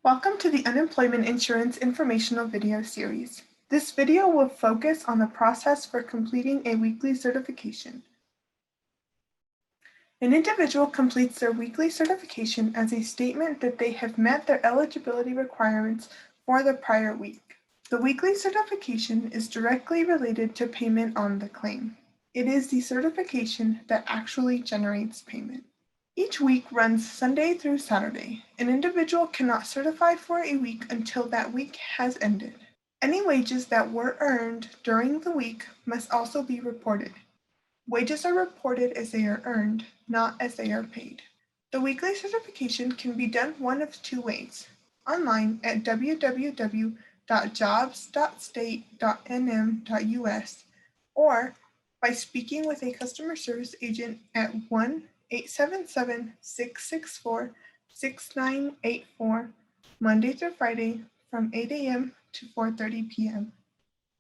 Welcome to the Unemployment Insurance Informational Video Series. This video will focus on the process for completing a weekly certification. An individual completes their weekly certification as a statement that they have met their eligibility requirements for the prior week. The weekly certification is directly related to payment on the claim. It is the certification that actually generates payment. Each week runs Sunday through Saturday. An individual cannot certify for a week until that week has ended. Any wages that were earned during the week must also be reported. Wages are reported as they are earned, not as they are paid. The weekly certification can be done one of two ways: online at www.jobs.state.nm.us or by speaking with a customer service agent at 1-877-664-6984 Monday through Friday from 8 a.m. to 4:30 p.m.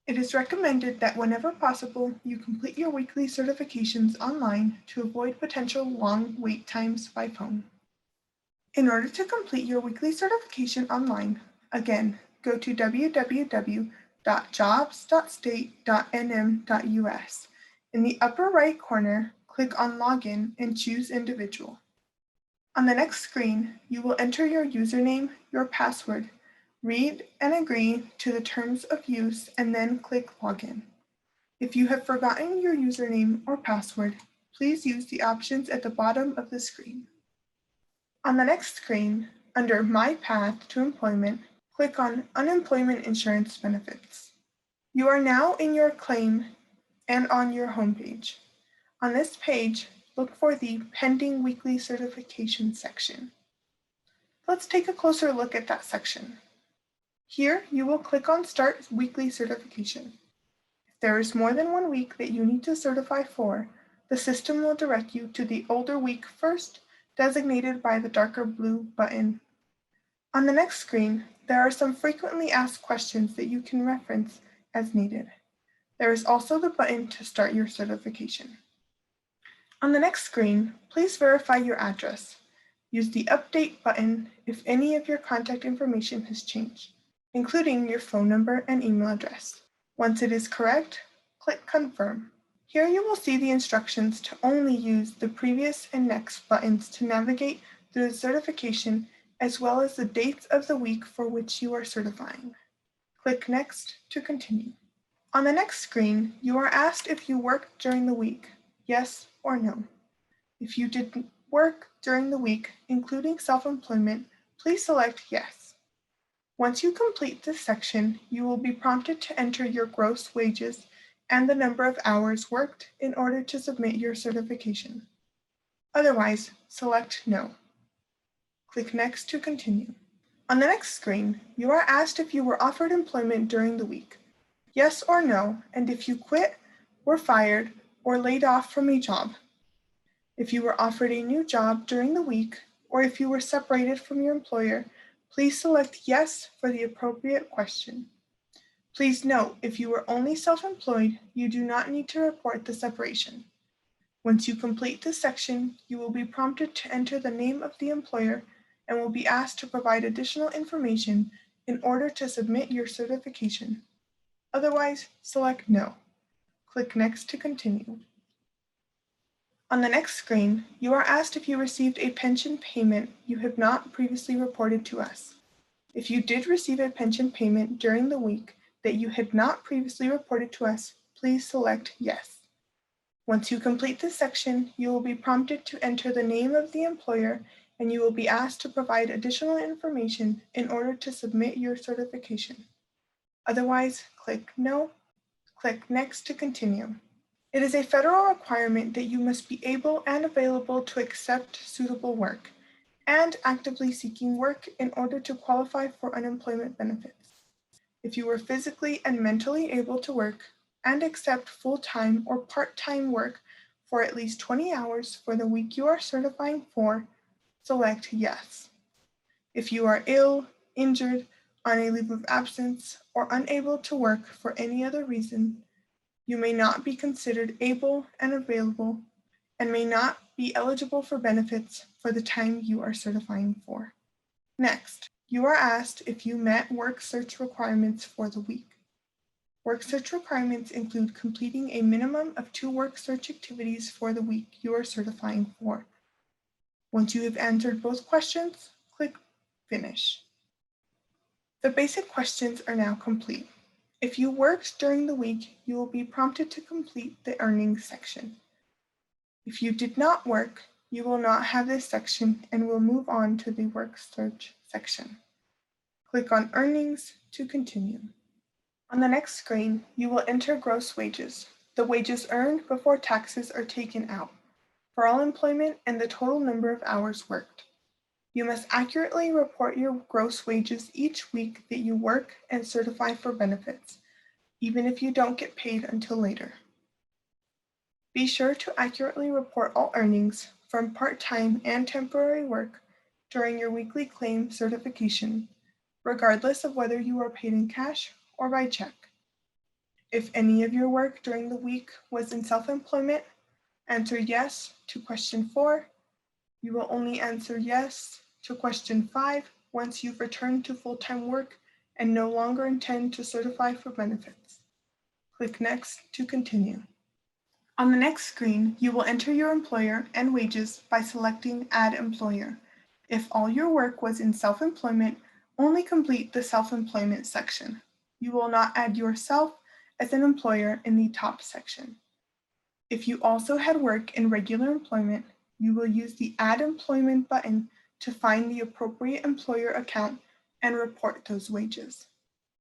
It is recommended that whenever possible, you complete your weekly certifications online to avoid potential long wait times by phone. In order to complete your weekly certification online, again, go to www.jobs.state.nm.us. In the upper right corner, click on Login and choose Individual. On the next screen, you will enter your username, your password, read and agree to the terms of use, and then click Login. If you have forgotten your username or password, please use the options at the bottom of the screen. On the next screen, under My Path to Employment, click on Unemployment Insurance Benefits. You are now in your claim and on your homepage. On this page, look for the Pending Weekly Certification section. Let's take a closer look at that section. Here, you will click on Start Weekly Certification. If there is more than 1 week that you need to certify for, the system will direct you to the older week first, designated by the darker blue button. On the next screen, there are some frequently asked questions that you can reference as needed. There is also the button to start your certification. On the next screen, please verify your address. Use the Update button if any of your contact information has changed, including your phone number and email address. Once it is correct, click Confirm. Here you will see the instructions to only use the Previous and Next buttons to navigate through the certification, as well as the dates of the week for which you are certifying. Click Next to continue. On the next screen, you are asked if you worked during the week, yes or no. If you did work during the week, including self-employment, please select Yes. Once you complete this section, you will be prompted to enter your gross wages and the number of hours worked in order to submit your certification. Otherwise, select No. Click Next to continue. On the next screen, you are asked if you were offered employment during the week, yes or no, and if you quit, were fired, or laid off from a job. If you were offered a new job during the week, or if you were separated from your employer, please select Yes for the appropriate question. Please note, if you are only self-employed, you do not need to report the separation. Once you complete this section, you will be prompted to enter the name of the employer and will be asked to provide additional information in order to submit your certification. Otherwise, select No. Click Next to continue. On the next screen, you are asked if you received a pension payment you have not previously reported to us. If you did receive a pension payment during the week that you had not previously reported to us, please select Yes. Once you complete this section, you will be prompted to enter the name of the employer and you will be asked to provide additional information in order to submit your certification. Otherwise, click No. Click Next to continue. It is a federal requirement that you must be able and available to accept suitable work and actively seeking work in order to qualify for unemployment benefits. If you are physically and mentally able to work and accept full-time or part-time work for at least 20 hours for the week you are certifying for, select Yes. If you are ill, injured, on a leave of absence, or unable to work for any other reason, you may not be considered able and available and may not be eligible for benefits for the time you are certifying for. Next, You are asked if you met work search requirements for the week. Work search requirements include completing a minimum of 2 work search activities for the week you are certifying for. Once you have answered both questions, click Finish. The basic questions are now complete. If you worked during the week, you will be prompted to complete the earnings section. If you did not work, you will not have this section and will move on to the work search section. Click on Earnings to continue. On the next screen, you will enter gross wages, the wages earned before taxes are taken out, for all employment and the total number of hours worked. You must accurately report your gross wages each week that you work and certify for benefits, even if you don't get paid until later. Be sure to accurately report all earnings from part-time and temporary work during your weekly claim certification, regardless of whether you are paid in cash or by check. If any of your work during the week was in self-employment, answer yes to question 4. You will only answer yes to question 5 once you've returned to full-time work and no longer intend to certify for benefits. Click Next to continue. On the next screen, you will enter your employer and wages by selecting Add Employer. If all your work was in self-employment, only complete the self-employment section. You will not add yourself as an employer in the top section. If you also had work in regular employment, you will use the Add Employment button to find the appropriate employer account and report those wages.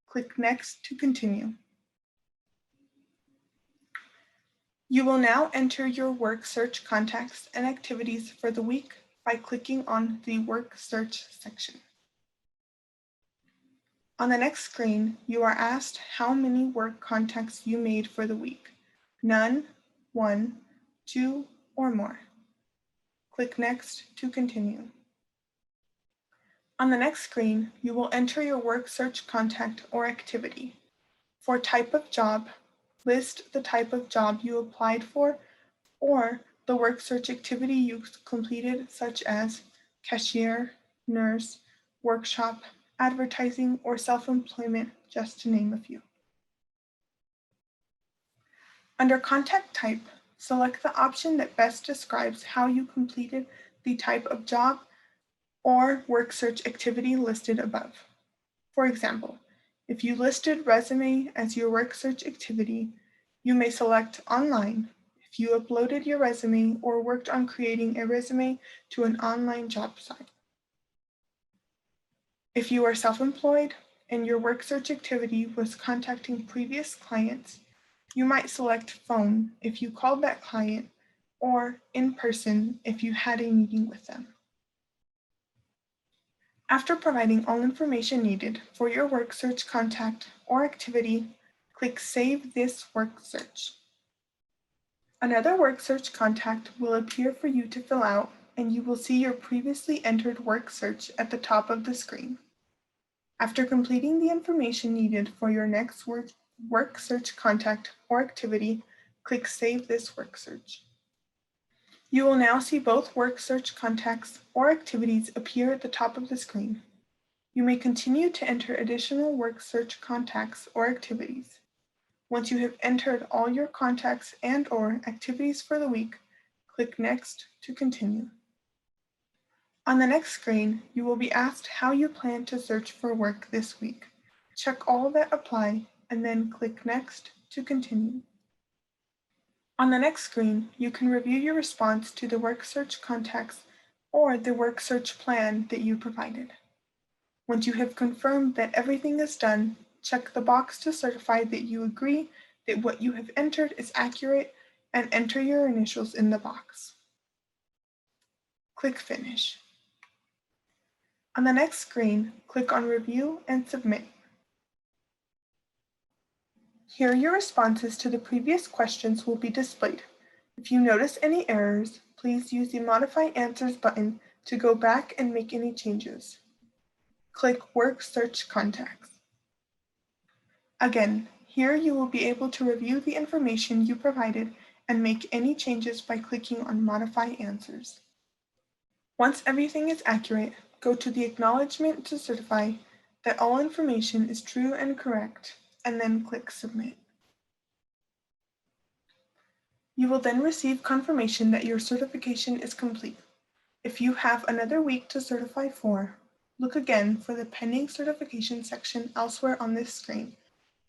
Click Next to continue. You will now enter your work search contacts and activities for the week by clicking on the Work Search section. On the next screen, you are asked how many work contacts you made for the week. None, 1, 2, or more. Click Next to continue. On the next screen, you will enter your work search contact or activity. For type of job, list the type of job you applied for or the work search activity you completed, such as cashier, nurse, workshop, advertising, or self-employment, just to name a few. Under Contact Type, select the option that best describes how you completed the type of job or work search activity listed above. For example, if you listed resume as your work search activity, you may select Online if you uploaded your resume or worked on creating a resume to an online job site. If you are self-employed and your work search activity was contacting previous clients, you might select Phone if you called that client or in person if you had a meeting with them. After providing all information needed for your work search contact or activity, click Save this work search. Another work search contact will appear for you to fill out, and you will see your previously entered work search at the top of the screen. After completing the information needed for your next work search contact or activity, click Save this work search. You will now see both work search contacts or activities appear at the top of the screen. You may continue to enter additional work search contacts or activities. Once you have entered all your contacts and/or activities for the week, click Next to continue. On the next screen, you will be asked how you plan to search for work this week. Check all that apply and then click Next to continue. On the next screen, you can review your response to the work search contacts or the work search plan that you provided. Once you have confirmed that everything is done, check the box to certify that you agree that what you have entered is accurate and enter your initials in the box. Click Finish. On the next screen, click on Review and Submit. Here your responses to the previous questions will be displayed. If you notice any errors, please use the Modify Answers button to go back and make any changes. Click Work Search Contacts. Again, here you will be able to review the information you provided and make any changes by clicking on Modify Answers. Once everything is accurate, go to the acknowledgement to certify that all information is true and correct, and then click Submit. You will then receive confirmation that your certification is complete. If you have another week to certify for, look again for the Pending Certification section elsewhere on this screen,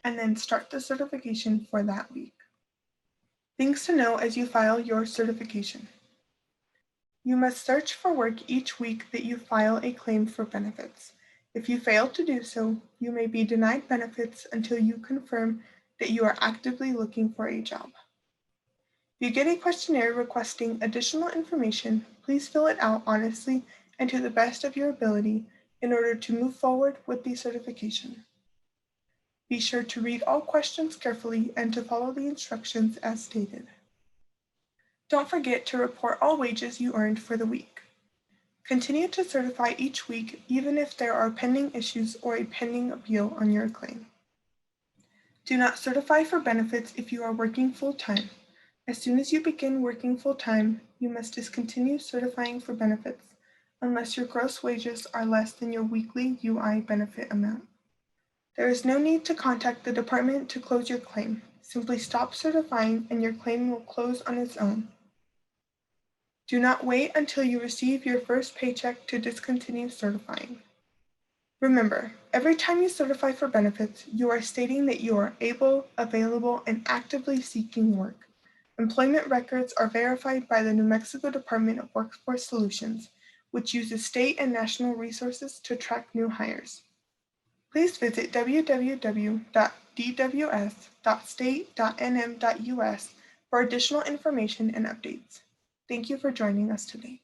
and then start the certification for that week. Things to know as you file your certification. You must search for work each week that you file a claim for benefits. If you fail to do so, you may be denied benefits until you confirm that you are actively looking for a job. If you get a questionnaire requesting additional information, please fill it out honestly and to the best of your ability in order to move forward with the certification. Be sure to read all questions carefully and to follow the instructions as stated. Don't forget to report all wages you earned for the week. Continue to certify each week even if there are pending issues or a pending appeal on your claim. Do not certify for benefits if you are working full-time. As soon as you begin working full-time, you must discontinue certifying for benefits unless your gross wages are less than your weekly UI benefit amount. There is no need to contact the department to close your claim. Simply stop certifying and your claim will close on its own. Do not wait until you receive your first paycheck to discontinue certifying. Remember, every time you certify for benefits, you are stating that you are able, available, and actively seeking work. Employment records are verified by the New Mexico Department of Workforce Solutions, which uses state and national resources to track new hires. Please visit www.dws.state.nm.us for additional information and updates. Thank you for joining us today.